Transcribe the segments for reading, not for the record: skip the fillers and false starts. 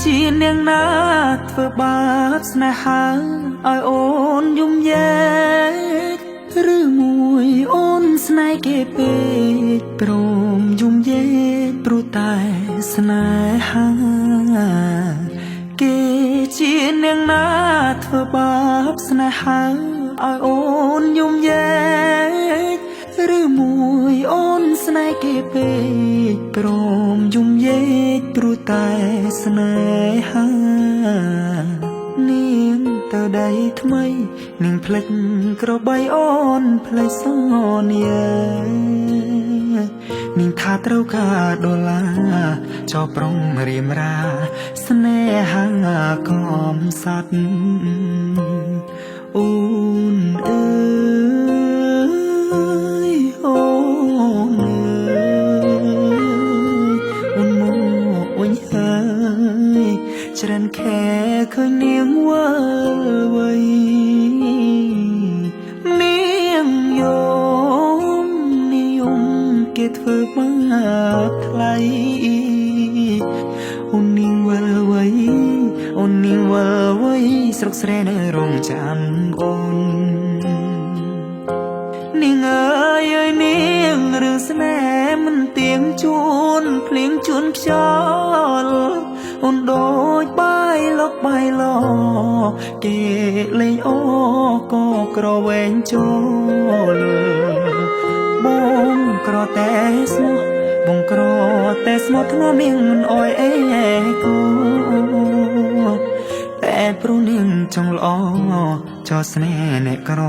ជានាងណាធ្វើបាបស្នេហាឲ្យអូនយំយែកឬមួយអូនស្នេហ៍គេពេកព្រមយំយែកព្រោះតែស្នេហាគេជានាងណាធ្វើបាបស្នេហាឲ្យអូនយំយែកឬមួយអូនស្នេហ៍គេពេកព្រមយំយែកព្រោះតែស្នេហានាងទៅដៃថ្មីនាងភ្លេចក្របីអូនភ្លេចសន្យានាងថាត្រូវការដុល្លារចោប្រុងរៀមរាស្នេហាកំសត់អូនអើយអូនអើយអូនមកវិញហើយច្រើនខែឃើញនាងវើវៃនាងយំនិយមគេធ្វើបាបថ្លៃអូននាងវើវៃអូននាងវើវៃស្រុកស្រែនៅរងចាំអូននាងអើយអើយនាងរឿងស្នេហ៍មិនទៀងជួនភ្លៀងជួនខ្យល់អូនដូចបាយលុកបាយឡគេលេងអូក៏ក្រវែងចូលបងក្រតែស្មោះបងក្រតែស្មោះធ្នមនាងមិនអោយអេគូតែព្រោះនាងចង់ល្អចោស្នេហ៍អ្នកក្រ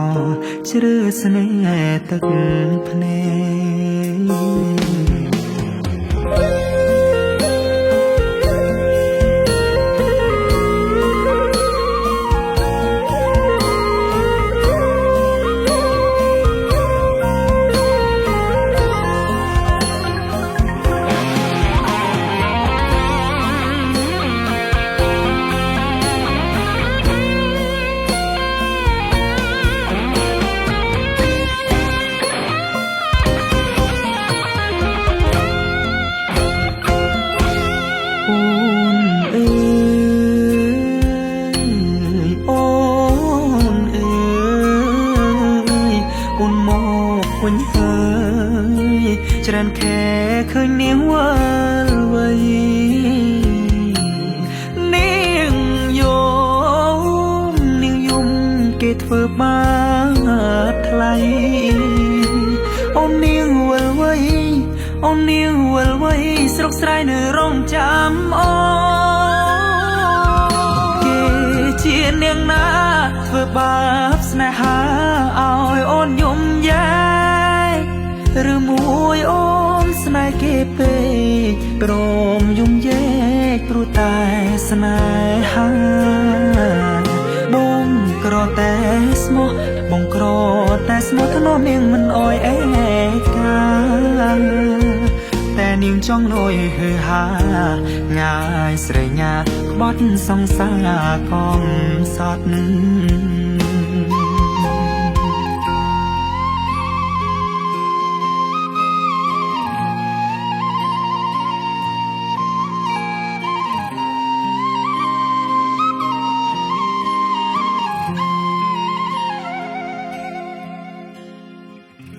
ជ្រើស្នេហ៍ទឹកភ្នែកវិញហើយច្រើនខែឃើញនាងវើវៃនាងយំគេធ្វើបាបថ្លៃអូននាងវល់វៃអូននាងវល់វៃស្រុកស្រែនៅរងចាំអូគេជានាងណាធ្វើបាបស្នេហាឲ្យអូនយំយែឬមួយអូនស្នេហ៍គេពេកព្រមយំយែកព្រោះតែស្នេហាបងក្រតែស្មោះបងក្រតែស្មោះធ្នមនាងមិនអោយអេកាតែនាងចង់លយហឺហាងាយស្រែញាក្បត់សង្សារកំសត់